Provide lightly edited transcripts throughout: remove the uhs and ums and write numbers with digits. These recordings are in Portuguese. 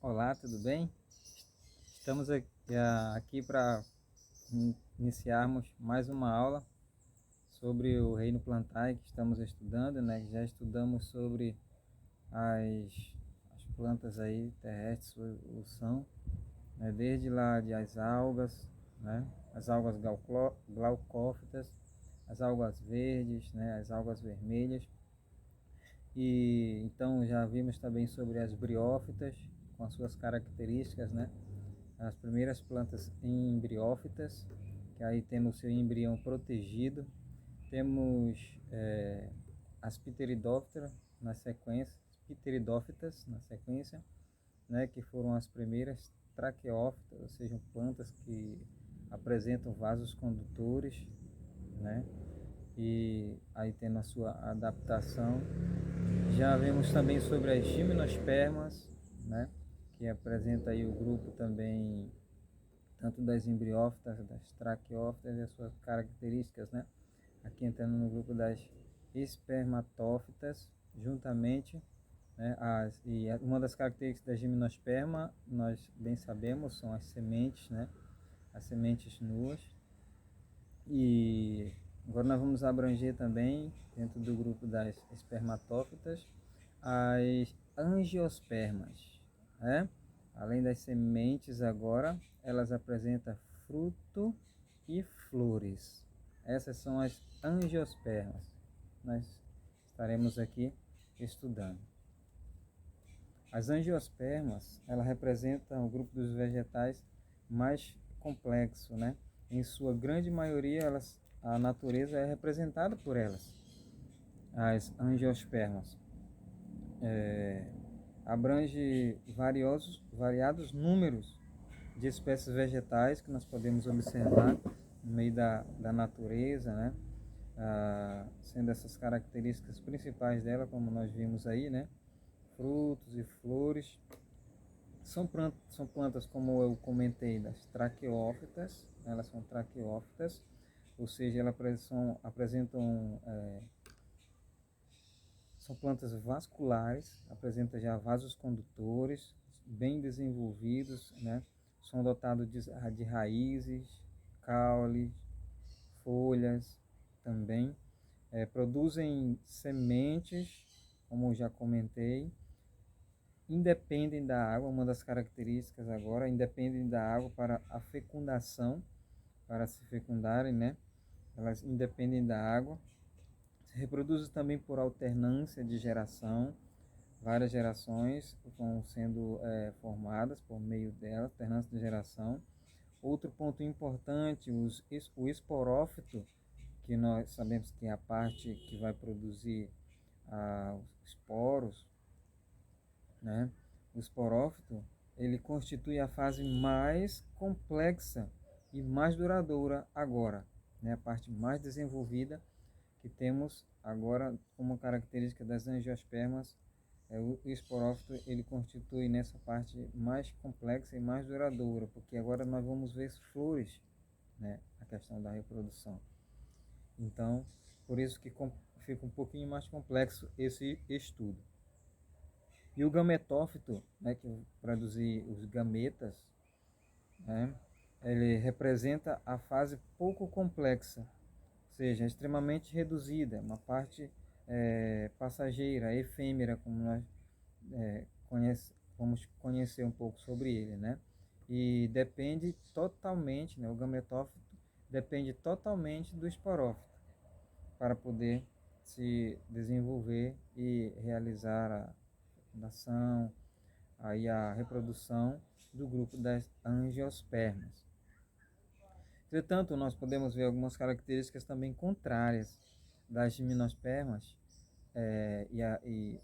Olá, tudo bem? Estamos aqui para iniciarmos mais uma aula sobre o reino plantae que estamos estudando, né? Já estudamos sobre as plantas aí terrestres, são, né? Desde lá de as algas, né? As algas glaucófitas, as algas verdes, né? As algas vermelhas. E então já vimos também sobre as briófitas com as suas características, né? As primeiras plantas embriófitas, que aí temos o seu embrião protegido. Temos as pteridófitas na sequência, pteridófitas na sequência, né, que foram as primeiras traqueófitas, ou seja, plantas que apresentam vasos condutores, né? E aí tendo a sua adaptação. Já vimos também sobre as gimnospermas, né, que apresenta aí o grupo também tanto das embriófitas, das traqueófitas e as suas características, né? Aqui entrando no grupo das espermatófitas, juntamente, né? Uma das características da gimnosperma, nós bem sabemos, são as sementes, né? As sementes nuas. E agora nós vamos abranger também, dentro do grupo das espermatófitas, as angiospermas, né? Além das sementes agora, elas apresentam fruto e flores. Essas são as angiospermas. Nós estaremos aqui estudando. As angiospermas, ela representam o grupo dos vegetais mais complexo, né? Em sua grande maioria, a natureza é representada por elas. As angiospermas abrange variados números de espécies vegetais que nós podemos observar no meio da natureza, né? Sendo essas características principais dela, como nós vimos aí, né? Frutos e flores. São plantas, como eu comentei, das traqueófitas, elas são traqueófitas, ou seja, elas apresentam são plantas vasculares, apresentam já vasos condutores bem desenvolvidos, né? São dotados de raízes, caules, folhas também. Produzem sementes, como já comentei. Independem da água, uma das características agora, independem da água para a fecundação, para se fecundarem, né? Elas independem da água. Se reproduzem também por alternância de geração, várias gerações vão sendo formadas por meio dela, alternância de geração. Outro ponto importante, o esporófito, que nós sabemos que é a parte que vai produzir os esporos, né? O esporófito, ele constitui a fase mais complexa e mais duradoura agora, né? A parte mais desenvolvida que temos agora como característica das angiospermas. O esporófito, ele constitui nessa parte mais complexa e mais duradoura, porque agora nós vamos ver flores, né? A questão da reprodução. Então, por isso que fica um pouquinho mais complexo esse estudo. E o gametófito, né, que produzir os gametas, né, ele representa a fase pouco complexa, ou seja, extremamente reduzida, uma parte passageira, efêmera, como nós vamos conhecer um pouco sobre ele, né? E depende totalmente, né, o gametófito depende totalmente do esporófito para poder se desenvolver e realizar a fecundação, aí a reprodução do grupo das angiospermas. Entretanto, nós podemos ver algumas características também contrárias das gimnospermas, e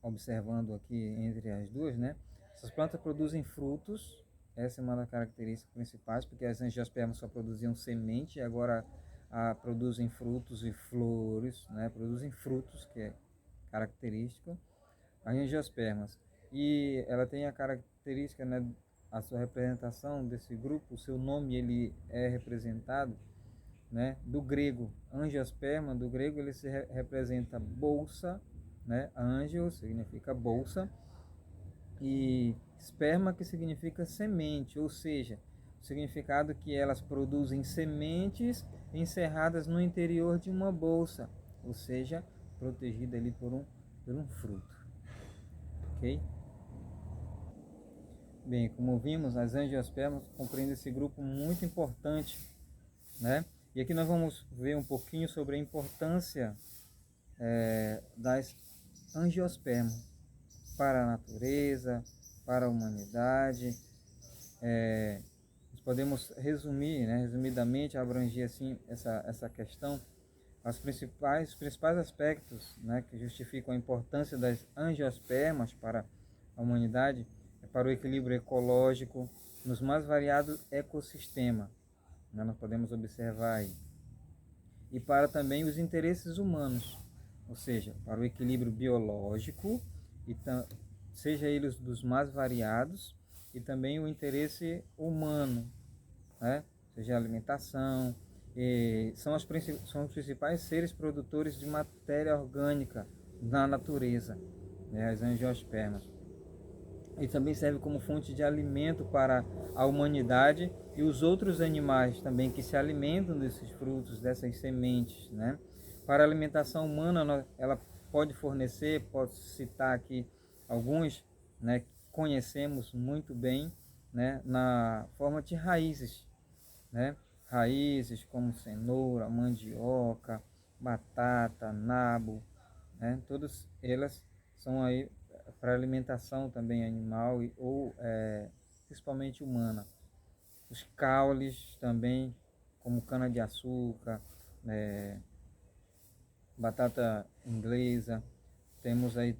observando aqui entre as duas, né? Essas plantas produzem frutos, essa é uma das características principais, porque as angiospermas só produziam semente e agora produzem frutos e flores, né? Produzem frutos, que é característico. As angiospermas. E ela tem a característica, né, a sua representação desse grupo, o seu nome ele é representado, né, do grego angiosperma, do grego ele se representa bolsa, né, angio significa bolsa, e Esperma, que significa semente, ou seja, o significado que elas produzem sementes encerradas no interior de uma bolsa, ou seja, protegida ali por um fruto. Ok? Bem, como vimos, as angiospermas compreendem esse grupo muito importante, né? E aqui nós vamos ver um pouquinho sobre a importância das angiospermas para a natureza, para a humanidade. Nós podemos resumir, né, resumidamente, abranger assim essa questão, os principais aspectos, né, que justificam a importância das angiospermas para a humanidade, é para o equilíbrio ecológico nos mais variados ecossistemas, né, nós podemos observar aí, e para também os interesses humanos, ou seja, para o equilíbrio biológico, e seja eles dos mais variados, e também o interesse humano, né? Seja a alimentação, são os principais seres produtores de matéria orgânica na natureza, né? As angiospermas. E também serve como fonte de alimento para a humanidade e os outros animais também que se alimentam desses frutos, dessas sementes, né? Para a alimentação humana, ela pode fornecer, posso citar aqui alguns, né, que conhecemos muito bem, né, na forma de raízes, né? Raízes como cenoura, mandioca, batata, nabo, né? Todas elas são aí para alimentação também animal ou principalmente humana. Os caules também, como cana-de-açúcar, batata inglesa, temos aí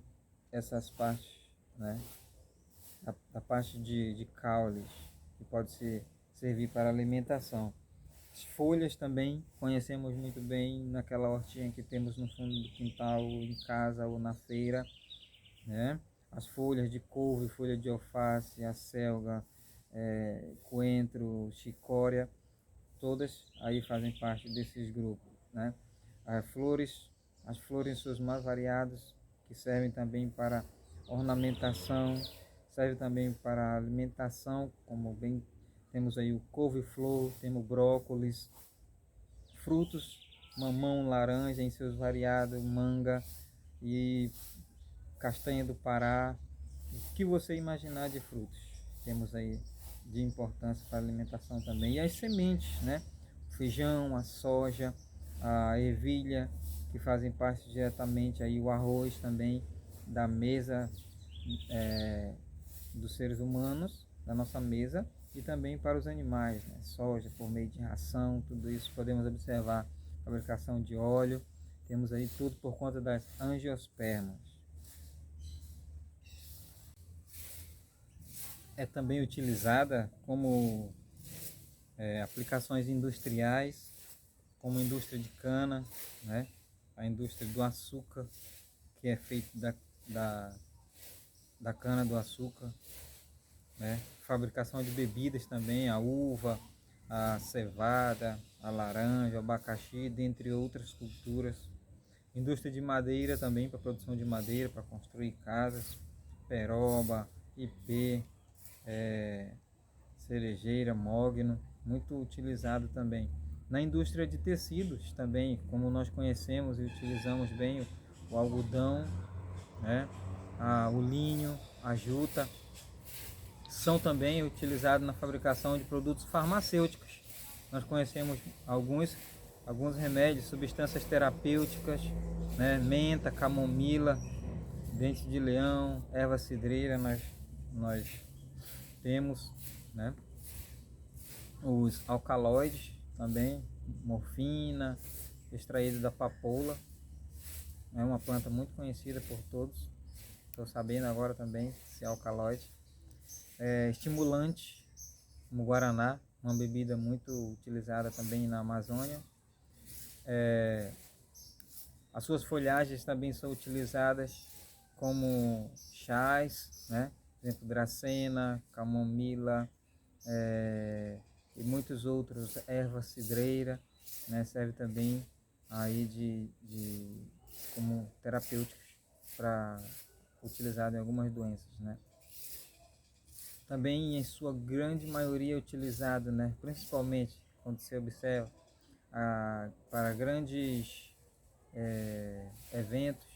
essas partes, né? A parte de caules, que pode servir para alimentação. As folhas também conhecemos muito bem naquela hortinha que temos no fundo do quintal, em casa ou na feira, né? As folhas de couve, folha de alface, acelga, coentro, chicória, todas aí fazem parte desses grupos, né? As flores em seus mais variados, que servem também para ornamentação, serve também para alimentação, como bem temos aí o couve-flor, temos brócolis, frutos, mamão, laranja em seus variados, manga e castanha do Pará, o que você imaginar de frutos. Temos aí de importância para a alimentação também. E as sementes, né? O feijão, a soja, a ervilha, que fazem parte diretamente aí, o arroz também da mesa dos seres humanos, da nossa mesa, e também para os animais, né? Soja por meio de ração, tudo isso podemos observar, fabricação de óleo, temos aí tudo por conta das angiospermas. É também utilizada como aplicações industriais, como indústria de cana, né? A indústria do açúcar, que é feito da cana do açúcar, né? Fabricação de bebidas também, a uva, a cevada, a laranja, o abacaxi, dentre outras culturas. Indústria de madeira também, para produção de madeira, para construir casas, peroba, ipê, cerejeira, mogno, muito utilizado também. Na indústria de tecidos também, como nós conhecemos e utilizamos bem o algodão, né? O linho, a juta, são também utilizados na fabricação de produtos farmacêuticos. Nós conhecemos alguns remédios, substâncias terapêuticas, né? Menta, camomila, dente de leão, erva cidreira, nós temos, né? Os alcaloides também, morfina, extraído da papoula, é uma planta muito conhecida por todos, estou sabendo agora também se é alcaloide. Estimulante, como guaraná, uma bebida muito utilizada também na Amazônia. As suas folhagens também são utilizadas como chás, né? Por exemplo, dracena, camomila, e muitos outros, erva cidreira, né? Serve também aí como terapêuticos para utilizado em algumas doenças, né? também em sua grande maioria é utilizado, né, principalmente quando você observa para grandes eventos,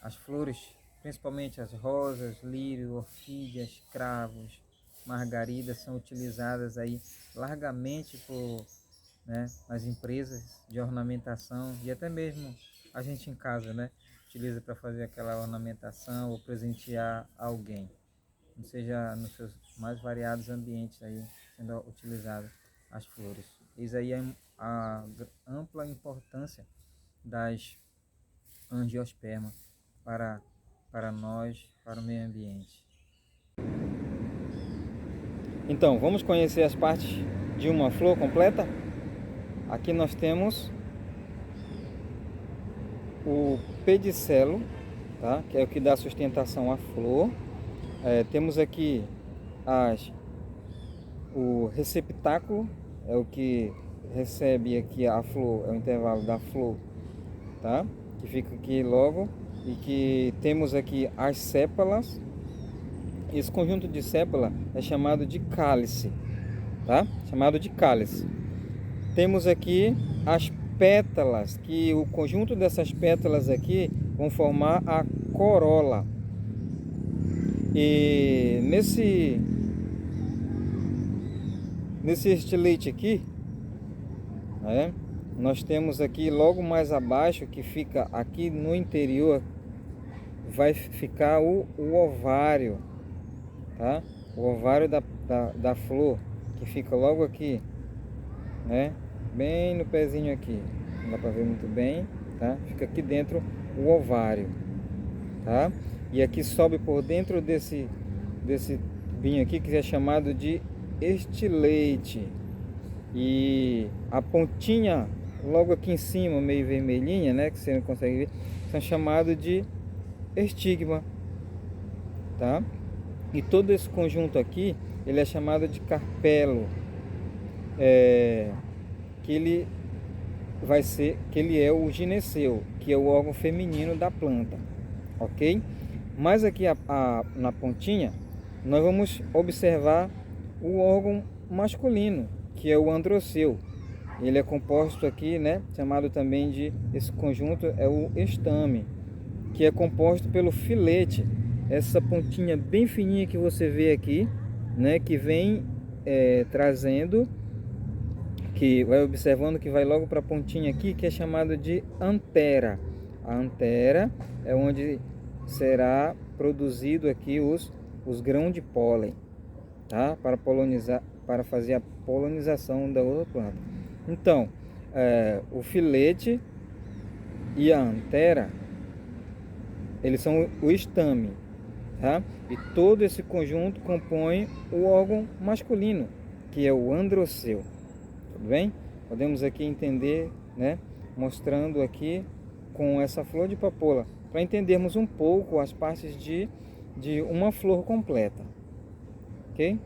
as flores, principalmente as rosas, lírios, orquídeas, cravos, margaridas são utilizadas aí largamente por, né, as empresas de ornamentação e até mesmo a gente em casa, né, utiliza para fazer aquela ornamentação ou presentear alguém, não seja nos seus mais variados ambientes aí sendo utilizadas as flores. Isso aí é a ampla importância das angiospermas para, para nós, para o meio ambiente. Então, vamos conhecer as partes de uma flor completa? Aqui nós temos o pedicelo, tá? Que é o que dá sustentação à flor. Temos aqui o receptáculo, é o que recebe aqui a flor, é o intervalo da flor, tá? Que fica aqui logo, e que temos aqui as sépalas. Esse conjunto de sépala é chamado de cálice, tá? Chamado de cálice. Temos aqui as pétalas, que o conjunto dessas pétalas aqui vão formar a corola. E nesse estilete aqui, né, nós temos aqui logo mais abaixo, que fica aqui no interior, vai ficar o ovário, tá? O ovário da flor, que fica logo aqui, né? Bem no pezinho aqui, não dá para ver muito bem, tá? Fica aqui dentro o ovário, tá? E aqui sobe por dentro desse binho aqui, que é chamado de estilete. E a pontinha logo aqui em cima, meio vermelhinha, né, que você não consegue ver, são chamados de estigma, tá? E todo esse conjunto aqui, ele é chamado de carpelo, que ele é o gineceu, que é o órgão feminino da planta, ok? Mas aqui na pontinha, nós vamos observar o órgão masculino, que é o androceu. Ele é composto aqui, né, chamado também de, esse conjunto é o estame, que é composto pelo filete, essa pontinha bem fininha que você vê aqui, né, que vem trazendo, que vai observando que vai logo para a pontinha aqui, que é chamada de antera. A antera é onde será produzido aqui os grãos de pólen, tá? Para fazer a polinização da outra planta. Então, o filete e a antera, eles são o estame, tá? E todo esse conjunto compõe o órgão masculino, que é o androceu. Tudo bem? Podemos aqui entender, né? Mostrando aqui com essa flor de papoula, para entendermos um pouco as partes de uma flor completa, ok?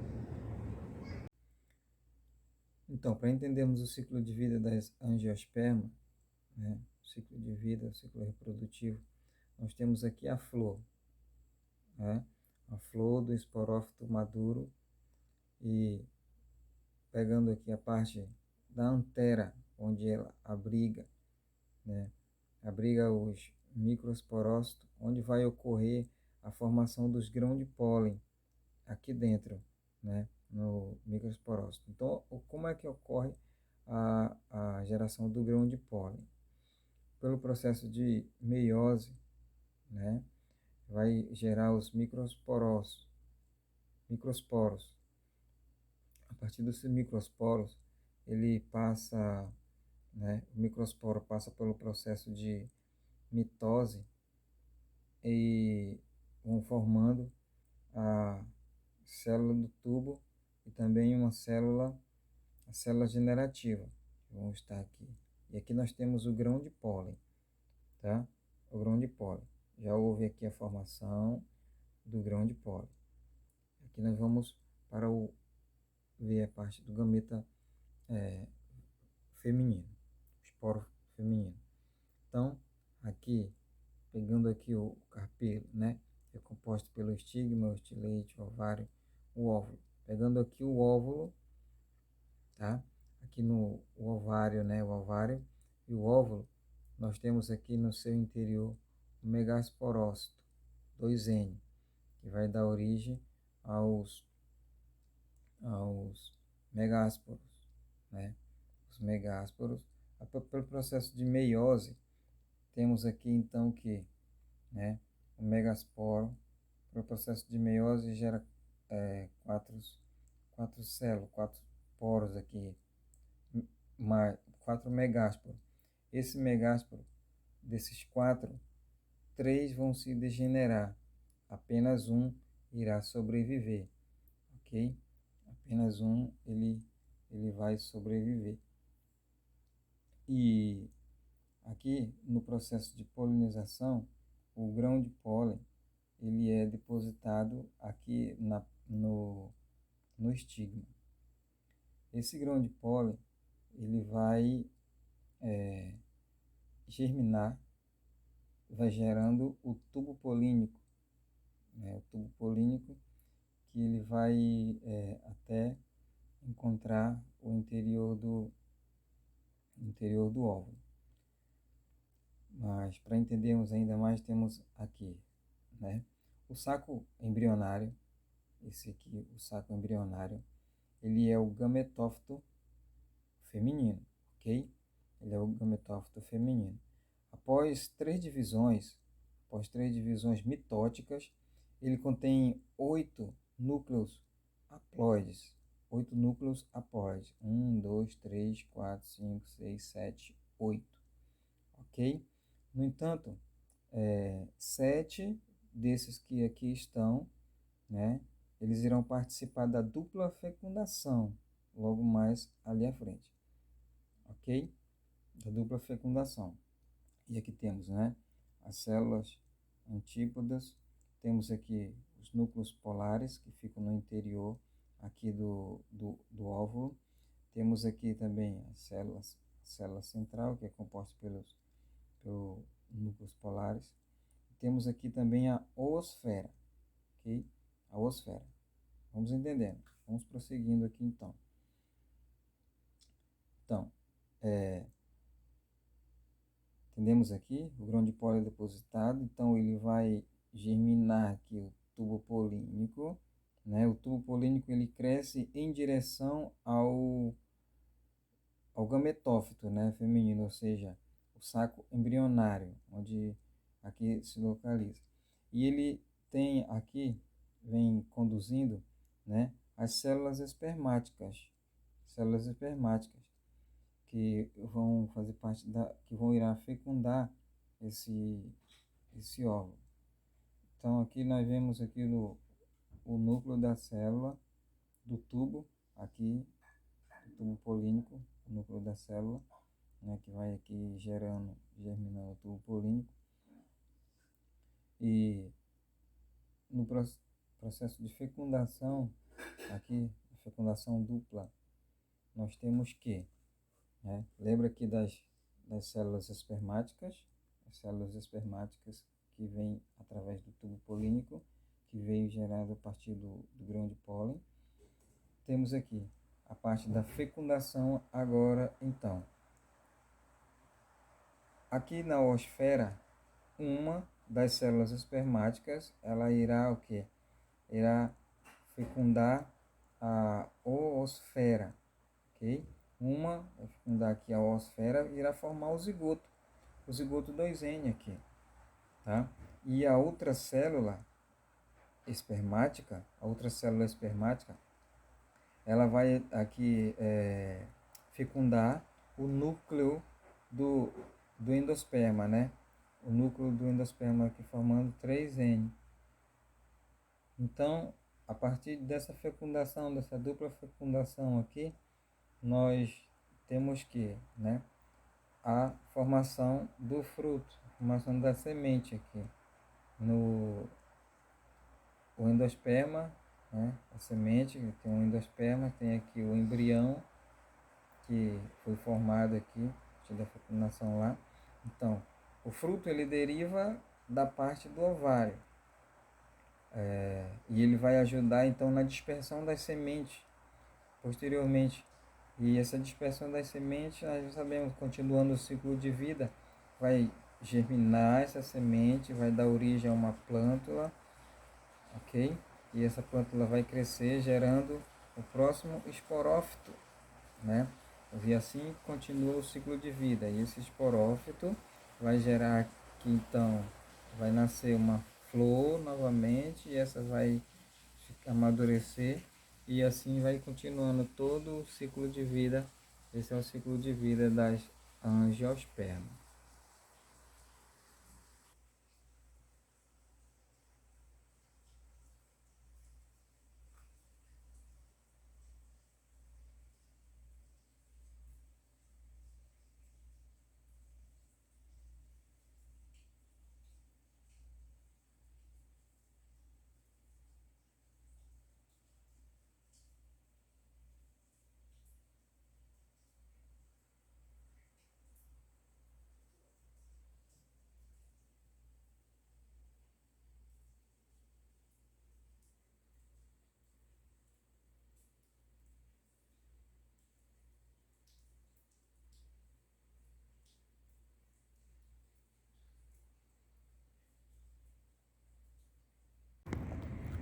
Então, para entendermos o ciclo de vida das angiospermas, né? O ciclo de vida, o ciclo reprodutivo, nós temos aqui a flor, né? A flor do esporófito maduro, e pegando aqui a parte da antera, onde ela abriga, né? Abriga os microesporócitos, onde vai ocorrer a formação dos grãos de pólen aqui dentro, né? No microesporócito. Então, como é que ocorre a geração do grão de pólen? Pelo processo de meiose, né? Vai gerar os microesporos. A partir desses microesporos, ele passa, né? O microesporo passa pelo processo de mitose e vão formando a célula do tubo e também a célula generativa, que vão estar aqui. E aqui nós temos o grão de pólen, tá? O grão de pólen. Já houve aqui a formação do grão de pólen. Aqui nós vamos ver a parte do gameta feminino, esporo feminino. Então, aqui, pegando aqui o carpelo, né? É composto pelo estigma, o estilete, o ovário, o óvulo. Pegando aqui o óvulo, tá? Aqui no ovário, né? O ovário e o óvulo, nós temos aqui no seu interior o megasporócito, 2N, que vai dar origem aos megásporos, né? Os megásporos. Pelo processo de meiose, temos aqui então que, né, o megasporo, pelo processo de meiose, gera quatro células, quatro poros aqui, quatro megásporos. Esse megásporo, desses quatro, três vão se degenerar, apenas um irá sobreviver, ok? Apenas um ele vai sobreviver. E aqui no processo de polinização, o grão de pólen ele é depositado aqui no estigma. Esse grão de pólen ele vai germinar, vai gerando o tubo polínico, né? O tubo polínico que ele vai até encontrar o interior do óvulo. Mas para entendermos ainda mais, temos aqui, né, o saco embrionário. Esse aqui, o saco embrionário, ele é o gametófito feminino, ok? Ele é o gametófito feminino. Após três divisões mitóticas, ele contém 8 núcleos haploides. 8 núcleos haploides. 1, 2, 3, 4, 5, 6, 7, 8. Ok? No entanto, 7 desses que aqui estão, né, eles irão participar da dupla fecundação, logo mais ali à frente. Ok? Da dupla fecundação. E aqui temos, né, as células antípodas, temos aqui os núcleos polares que ficam no interior aqui do óvulo. Temos aqui também a célula central, que é composta pelos núcleos polares. Temos aqui também a oosfera, ok? A oosfera. Vamos entendendo. Vamos prosseguindo aqui então. Então, entendemos aqui o grão de pólen depositado, então ele vai germinar aqui o tubo polínico, né? O tubo polínico ele cresce em direção ao gametófito, né, feminino, ou seja, o saco embrionário, onde aqui se localiza. E ele tem aqui, vem conduzindo, né, as células espermáticas, que vão fazer parte que vão irá fecundar esse óvulo. Então aqui nós vemos aqui o núcleo da célula, do tubo, aqui, do tubo polínico, o núcleo da célula, né, que vai aqui germinando o tubo polínico. E no processo de fecundação, aqui, fecundação dupla, nós temos que, né, lembra aqui das células espermáticas, as células espermáticas que vêm através do tubo polínico, que veio gerado a partir do grão de pólen. Temos aqui a parte da fecundação agora, então. Aqui na oosfera, uma das células espermáticas, ela irá o quê? Irá fecundar a oosfera, ok? Uma vai fecundar aqui a oosfera e irá formar o zigoto 2N aqui, tá? E a outra célula espermática, ela vai aqui fecundar o núcleo do endosperma, né? O núcleo do endosperma aqui formando 3N. Então, a partir dessa fecundação, dessa dupla fecundação aqui, nós temos que, né, a formação do fruto, a formação da semente aqui. O endosperma, né, a semente, tem um endosperma, tem aqui o embrião, que foi formado aqui, a partir da fecundação lá. Então, o fruto ele deriva da parte do ovário. E ele vai ajudar então na dispersão das sementes posteriormente. E essa dispersão das sementes, nós já sabemos, continuando o ciclo de vida, vai germinar essa semente, vai dar origem a uma plântula, ok? E essa plântula vai crescer, gerando o próximo esporófito, né? E assim continua o ciclo de vida. E esse esporófito vai gerar que então vai nascer uma flor novamente, e essa vai amadurecer, e assim vai continuando todo o ciclo de vida. Esse é o ciclo de vida das angiospermas.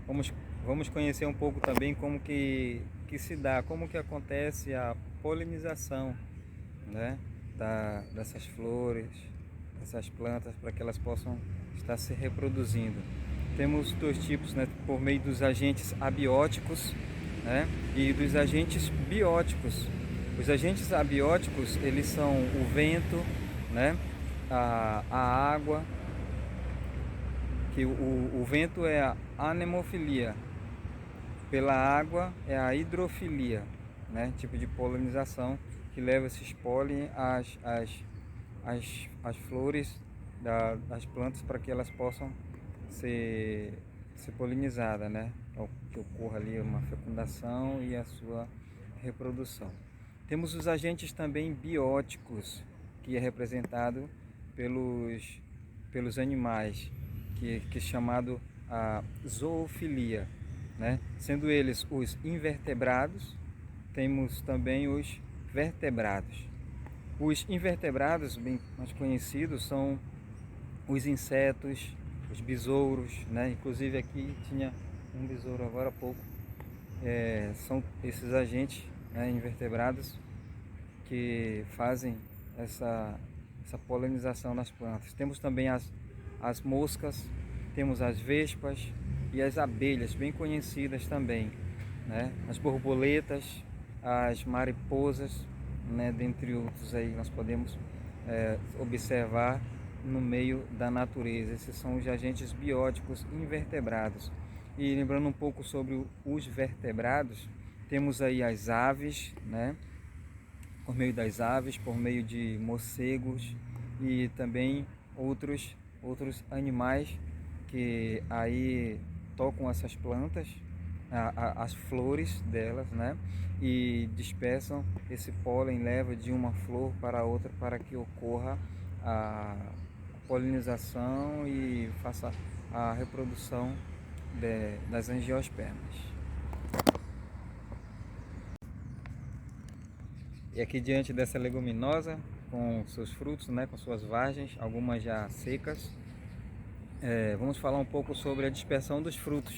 Vamos, vamos conhecer um pouco também como que se dá, como que acontece a polinização, né, dessas flores, dessas plantas, para que elas possam estar se reproduzindo. Temos dois tipos, né, por meio dos agentes abióticos, né, e dos agentes bióticos. Os agentes abióticos, eles são o vento, né, a água, que o vento é a anemofilia, pela água é a hidrofilia, né? Tipo de polinização que leva esses pólen às flores das plantas, para que elas possam ser polinizadas, né? Que ocorra ali uma fecundação e a sua reprodução. Temos os agentes também bióticos, que é representado pelos animais, que é chamado a zoofilia, né? Sendo eles os invertebrados, temos também os vertebrados. Os invertebrados, bem mais conhecidos, são os insetos, os besouros, né? Inclusive aqui tinha um besouro agora há pouco. São esses agentes, né, invertebrados, que fazem essa polinização nas plantas. Temos também as moscas, temos as vespas e as abelhas, bem conhecidas também, né? As borboletas, as mariposas, né? Dentre outros aí nós podemos observar no meio da natureza. Esses são os agentes bióticos invertebrados. E lembrando um pouco sobre os vertebrados, temos aí as aves, né? Por meio das aves, por meio de morcegos e também outros animais que aí tocam essas plantas, as flores delas, né? E dispersam esse pólen, leva de uma flor para outra, para que ocorra a polinização e faça a reprodução das angiospermas. E aqui diante dessa leguminosa, com seus frutos, né, com suas vagens, algumas já secas, vamos falar um pouco sobre a dispersão dos frutos,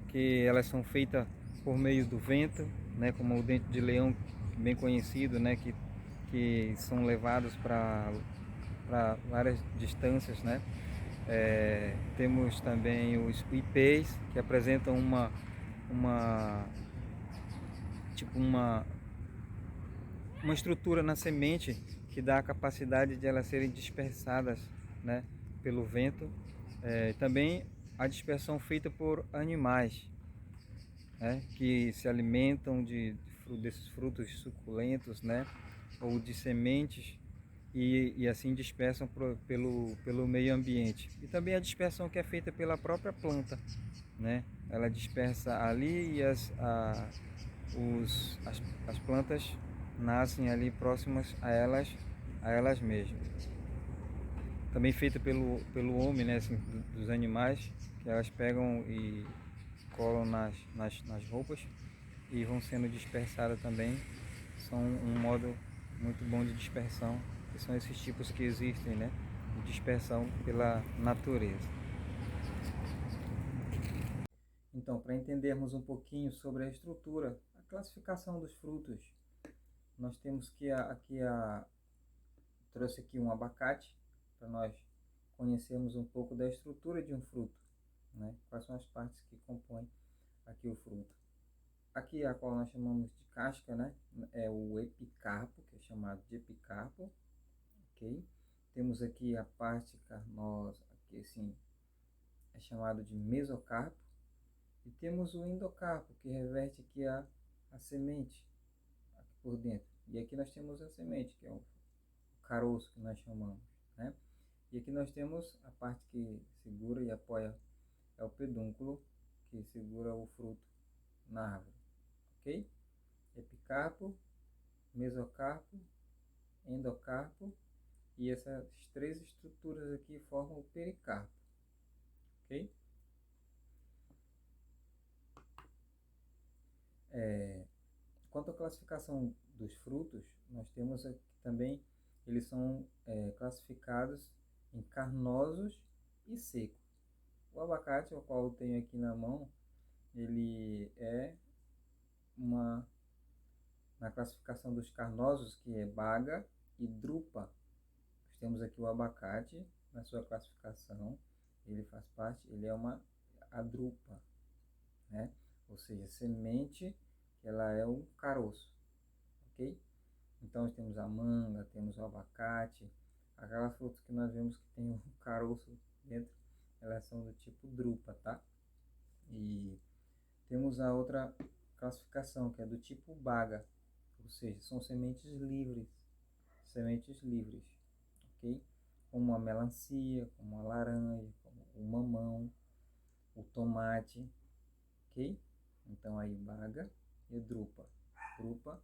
que elas são feitas por meio do vento, né, como o dente de leão, bem conhecido, né, que são levados para várias distâncias, né. Temos também os ipês, que apresentam uma tipo uma estrutura na semente que dá a capacidade de elas serem dispersadas, né, pelo vento. Também a dispersão feita por animais, né, que se alimentam desses frutos suculentos, né, ou de sementes, e assim dispersam pelo meio ambiente. E também a dispersão que é feita pela própria planta, né? Ela dispersa ali e as plantas nascem ali próximas a elas mesmas. Também feita pelo homem, né, assim, dos animais, que elas pegam e colam nas roupas e vão sendo dispersadas também. São um modo muito bom de dispersão, que são esses tipos que existem, né? De dispersão pela natureza. Então, para entendermos um pouquinho sobre a estrutura, a classificação dos frutos, nós temos que trouxe aqui um abacate para nós conhecermos um pouco da estrutura de um fruto, né? Quais são as partes que compõem aqui o fruto. Aqui a qual nós chamamos de casca, né? É o epicarpo, que é chamado de epicarpo, ok? Temos aqui a parte carnosa, aqui assim, é chamado de mesocarpo. E temos o endocarpo, que reveste aqui a semente, aqui por dentro. E aqui nós temos a semente, que é o caroço que nós chamamos, né? E aqui nós temos a parte que segura e apoia, é o pedúnculo, que segura o fruto na árvore, ok? Epicarpo, mesocarpo, endocarpo, e essas três estruturas aqui formam o pericarpo, ok? Quanto à classificação dos frutos, nós temos aqui também, eles são classificados em carnosos e secos. O abacate, o qual eu tenho aqui na mão, ele é na classificação dos carnosos, que é baga e drupa. Nós temos aqui o abacate, na sua classificação, ele faz parte, ele é a drupa, né? Ou seja, semente, ela é um caroço, ok? Então nós temos a manga, temos o abacate, aquelas frutas que nós vemos que tem um caroço dentro, elas são do tipo drupa, tá? E temos a outra classificação, que é do tipo baga, ou seja, são sementes livres, ok? Como a melancia, como a laranja, como o mamão, o tomate, ok? Então aí baga e drupa. Drupa,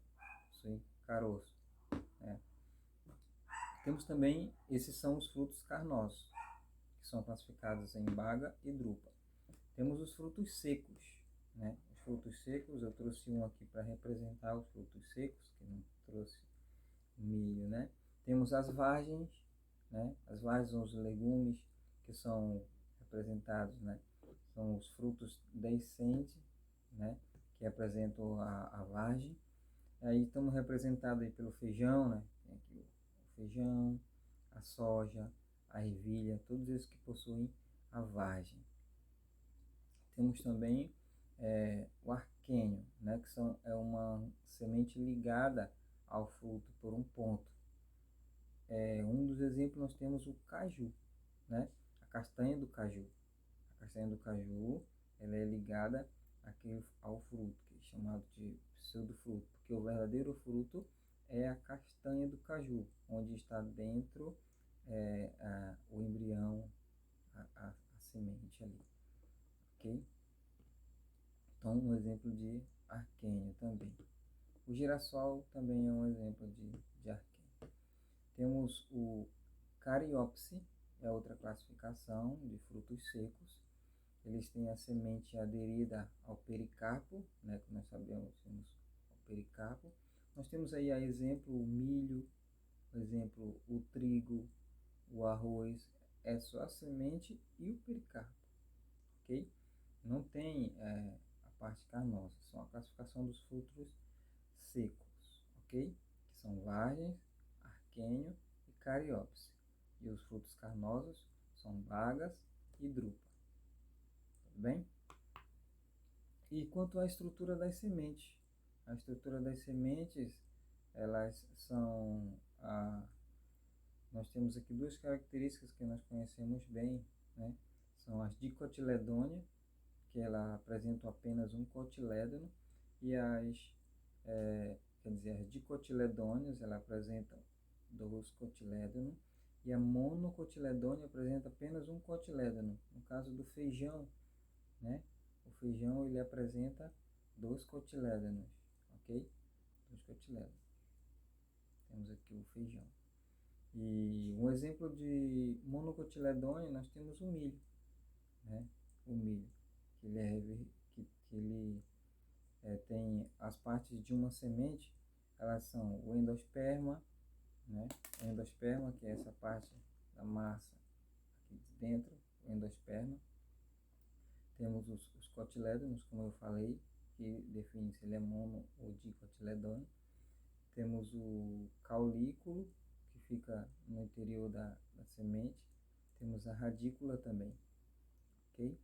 sim, caroço, né? Temos também, esses são os frutos carnosos, que são classificados em baga e drupa. Temos os frutos secos, né? Os frutos secos, eu trouxe um aqui para representar os frutos secos, que não trouxe milho, né? Temos as vargens, né? As vargens são os legumes que são representados, né? São os frutos deiscentes, né? Que representam a vargem. Aí estamos representados aí pelo feijão, né? Tem aqui o feijão, a soja, a ervilha, todos esses que possuem a vargem. Temos também o arquênio, né? Que é uma semente ligada ao fruto por um ponto. Um dos exemplos nós temos o caju, né? A castanha do caju. A castanha do caju, ela é ligada ao fruto, que é chamado de pseudofruto, porque o verdadeiro fruto é a castanha do caju, onde está dentro o embrião, a semente ali, ok? Então, um exemplo de arquênio também. O girassol também é um exemplo de arquênio. Temos o cariopse, é outra classificação de frutos secos. Eles têm a semente aderida ao pericarpo, né, que nós sabemos, temos o pericarpo. Nós temos aí a exemplo o milho, por exemplo o trigo, o arroz, é só a semente e o pericarpo, ok? Não tem a parte carnosa, são a classificação dos frutos secos, ok? Que são vargens, arquênio e cariopse. E os frutos carnosos são bagas e drupa. Tudo bem? E quanto à estrutura das sementes, a estrutura das sementes, elas são nós temos aqui duas características que nós conhecemos bem, né? São as dicotiledôneas, que ela apresentam apenas um cotilédono, e as dicotiledôneas, ela apresenta dois cotilédonos, e a monocotiledônea apresenta apenas um cotilédono. No caso do feijão, né? O feijão ele apresenta dois cotilédonos, ok? Dois cotilédonos. Temos aqui o feijão. E um exemplo de monocotiledônea nós temos o milho, né? o milho, que ele, que ele tem as partes de uma semente, elas são o endosperma, né? O endosperma, que é essa parte da massa aqui de dentro, o endosperma. Temos os cotilédonos, como eu falei, que define se ele é mono ou dicotiledôneo. Temos o caulículo, que fica no interior da semente. Temos a radícula também, ok?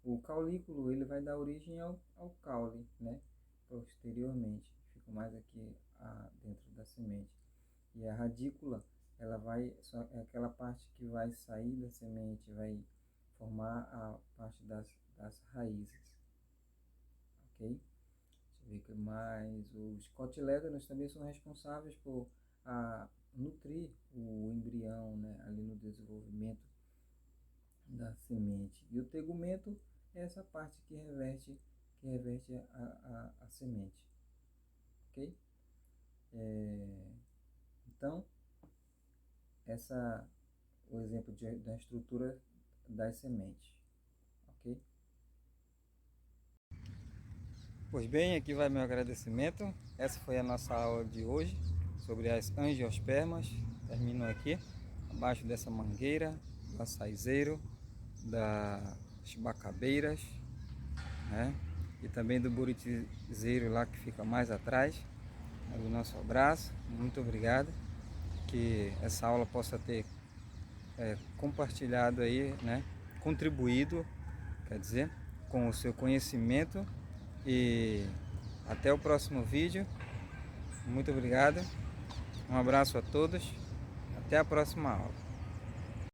O caulículo ele vai dar origem ao caule, né? Posteriormente, fica mais aqui dentro da semente. E a radícula, ela vai, é aquela parte que vai sair da semente, vai formar a parte das raízes, ok? Deixa eu ver o que mais. Os cotilédonos também são responsáveis por nutrir o embrião, né? Ali no desenvolvimento da semente. E o tegumento é essa parte que reverte a semente, ok? Então, o exemplo da estrutura das sementes, ok? Pois bem, aqui vai meu agradecimento. Essa foi a nossa aula de hoje sobre as angiospermas. Termino aqui, abaixo dessa mangueira, do açaizeiro, das bacabeiras, né? E também do buritizeiro lá que fica mais atrás, do nosso abraço. Muito obrigado. Que essa aula possa ter compartilhado aí, né? Contribuído, quer dizer, com o seu conhecimento. E até o próximo vídeo. Muito obrigado. Um abraço a todos. Até a próxima aula.